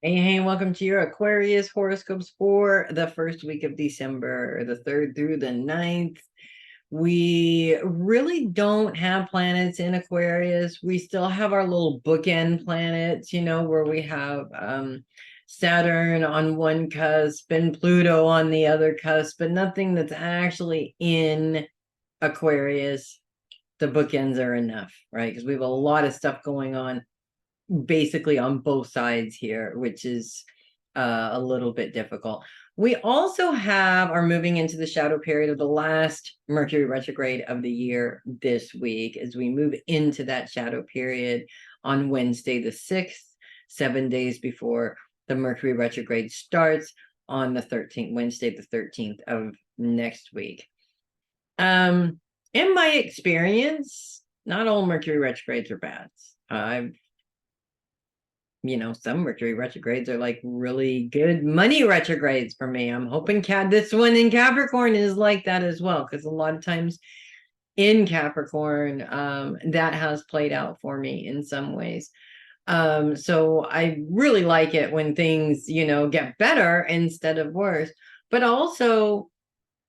Hey, welcome to your Aquarius horoscopes for the first week of December, the 3rd through the 9th. We really don't have planets in Aquarius. We still have our little bookend planets, where we have Saturn on one cusp and Pluto on the other cusp, but nothing that's actually in Aquarius. The bookends are enough, right? Because we have a lot of stuff going on basically on both sides here, which is a little bit difficult. We also are moving into the shadow period of the last Mercury retrograde of the year this week, as we move into that shadow period on Wednesday the 6th, 7 days before the Mercury retrograde starts on the 13th, Wednesday the 13th of next week. In my experience, not all Mercury retrogrades are bad. Some Mercury retrogrades are like really good money retrogrades for me. I'm hoping this one in Capricorn is like that as well, because a lot of times in Capricorn, that has played out for me in some ways. So I really like it when things, get better instead of worse. But also,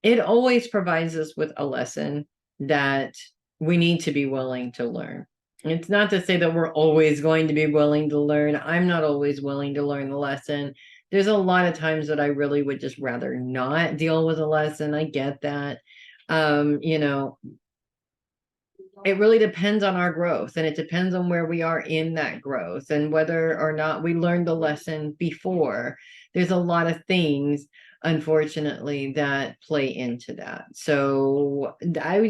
it always provides us with a lesson that we need to be willing to learn. It's not to say that we're always going to be willing to learn. I'm not always willing to learn the lesson. There's a lot of times that I really would just rather not deal with a lesson. I get that. It really depends on our growth, and it depends on where we are in that growth and whether or not we learned the lesson before. There's a lot of things, unfortunately, that play into that. So I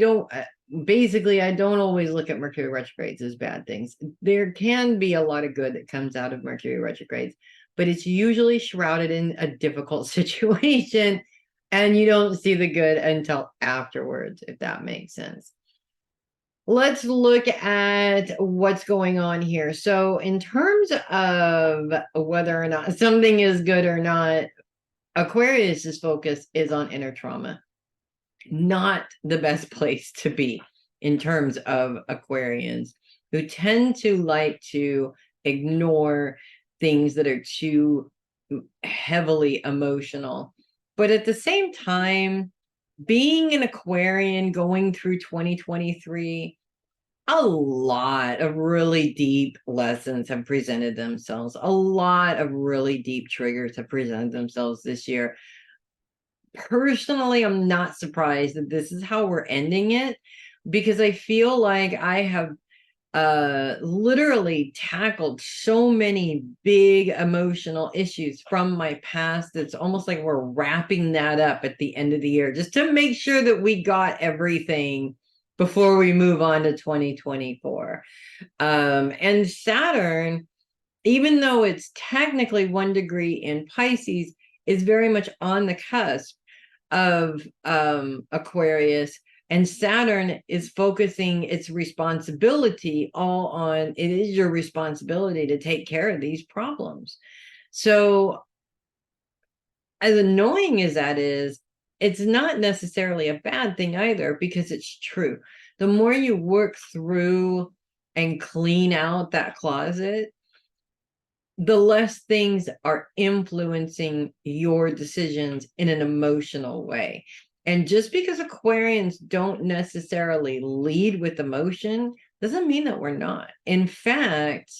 don't always look at Mercury retrogrades as bad things. There can be a lot of good that comes out of Mercury retrogrades, but it's usually shrouded in a difficult situation, and you don't see the good until afterwards, if that makes sense. Let's look at what's going on here. So in terms of whether or not something is good or not, Aquarius's focus is on inner trauma. Not the best place to be in terms of Aquarians, who tend to like to ignore things that are too heavily emotional. But at the same time, being an Aquarian going through 2023, a lot of really deep lessons have presented themselves. A lot of really deep triggers have presented themselves this year. Personally, I'm not surprised that this is how we're ending it, because I feel like I have literally tackled so many big emotional issues from my past. It's almost like we're wrapping that up at the end of the year just to make sure that we got everything before we move on to 2024. And Saturn, even though it's technically 1 degree in Pisces, is very much on the cusp of Aquarius. And Saturn is focusing its responsibility all on, it is your responsibility to take care of these problems. So as annoying as that is, it's not necessarily a bad thing either, because it's true. The more you work through and clean out that closet, the less things are influencing your decisions in an emotional way. And just because Aquarians don't necessarily lead with emotion doesn't mean that we're not. In fact,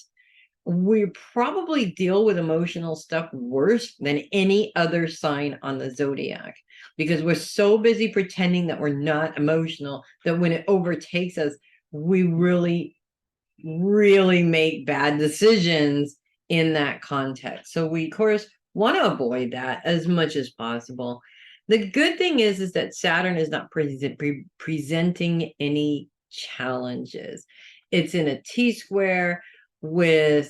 we probably deal with emotional stuff worse than any other sign on the zodiac, because we're so busy pretending that we're not emotional that when it overtakes us, we really, really make bad decisions in that context. So we, of course, want to avoid that as much as possible. The good thing is that Saturn is not presenting any challenges. It's in a T-square with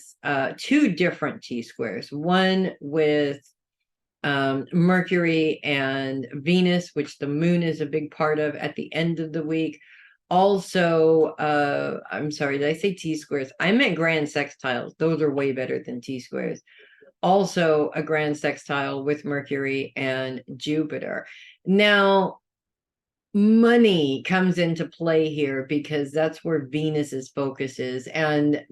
2 different T-squares, one with Mercury and Venus, which the moon is a big part of at the end of the week. Also, I'm sorry, did I say T-squares? I meant grand sextiles. Those are way better than T-squares. Also a grand sextile with Mercury and Jupiter. Now, money comes into play here, because that's where Venus's focus is, and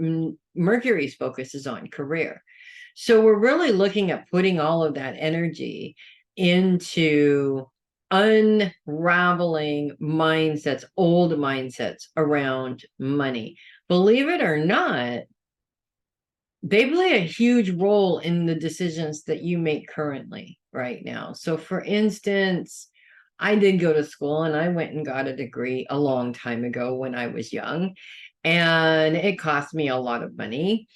Mercury's focus is on career. So we're really looking at putting all of that energy into unraveling mindsets, old mindsets around money. Believe it or not, they play a huge role in the decisions that you make currently right now. So, for instance, I did go to school and I went and got a degree a long time ago when I was young, and it cost me a lot of money.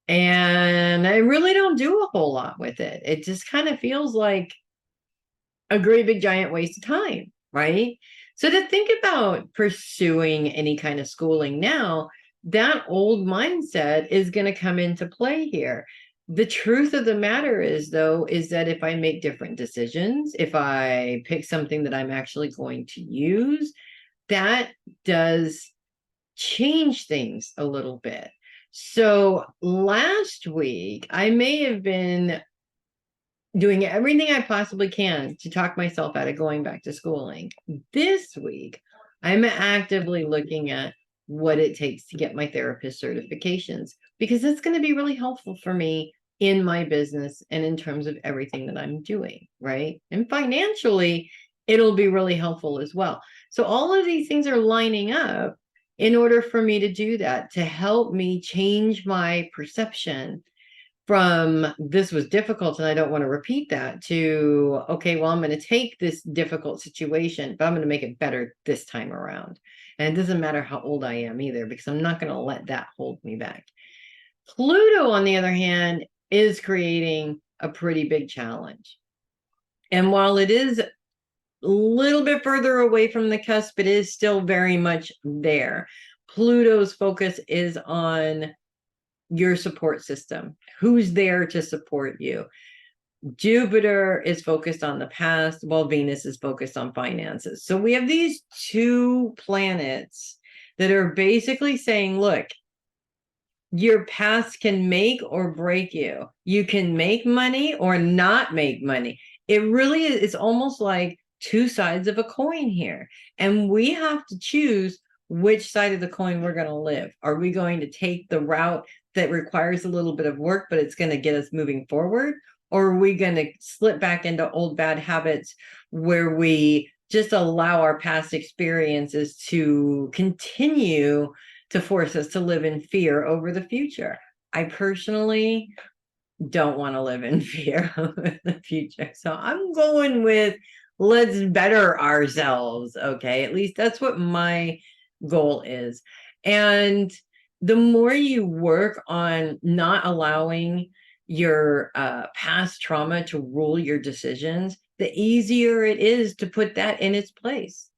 And I really don't do a whole lot with it. It just kind of feels like a great big giant waste of time, right? So to think about pursuing any kind of schooling now, that old mindset is going to come into play here. The truth of the matter is, though, is that if I make different decisions, if I pick something that I'm actually going to use, that does change things a little bit. So last week, I may have been doing everything I possibly can to talk myself out of going back to schooling. This week, I'm actively looking at what it takes to get my therapist certifications because that's going to be really helpful for me in my business and in terms of everything that I'm doing, right? And financially, it'll be really helpful as well. So all of these things are lining up in order for me to do that, to help me change my perception from this was difficult and I don't want to repeat that to, okay, well, I'm going to take this difficult situation, but I'm going to make it better this time around. And it doesn't matter how old I am either, because I'm not going to let that hold me back. Pluto, on the other hand, is creating a pretty big challenge. And while it is a little bit further away from the cusp, it is still very much there. Pluto's focus is on your support system. Who's there to support you? Jupiter is focused on the past, while Venus is focused on finances. So we have these two planets that are basically saying, look, your past can make or break you. You can make money or not make money. It really is, it's almost like two sides of a coin here. And we have to choose which side of the coin we're going to live. Are we going to take the route that requires a little bit of work, but it's going to get us moving forward? Or are we going to slip back into old bad habits where we just allow our past experiences to continue to force us to live in fear over the future? I personally don't want to live in fear over the future. So I'm going with let's better ourselves. Okay. At least that's what my goal is. And the more you work on not allowing your past trauma to rule your decisions, the easier it is to put that in its place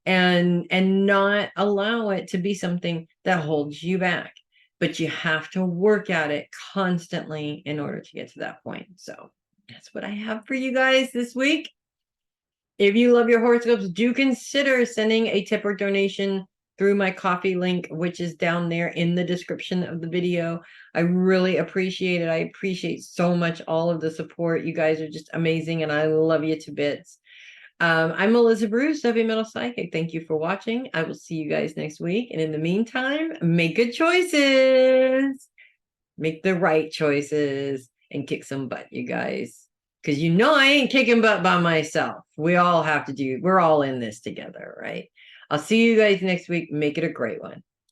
and not allow it to be something that holds you back. But you have to work at it constantly in order to get to that point. So that's what I have for you guys this week. If you love your horoscopes, do consider sending a tip or donation through my coffee link, which is down there in the description of the video. I really appreciate it. I appreciate so much all of the support. You guys are just amazing, and I love you to bits. I'm Melissa Bruce, Heavy Metal Psychic. Thank you for watching. I will see you guys next week. And in the meantime, make good choices. Make the right choices and kick some butt, you guys. Because you know I ain't kicking butt by myself. We all have to we're all in this together, right? I'll see you guys next week. Make it a great one.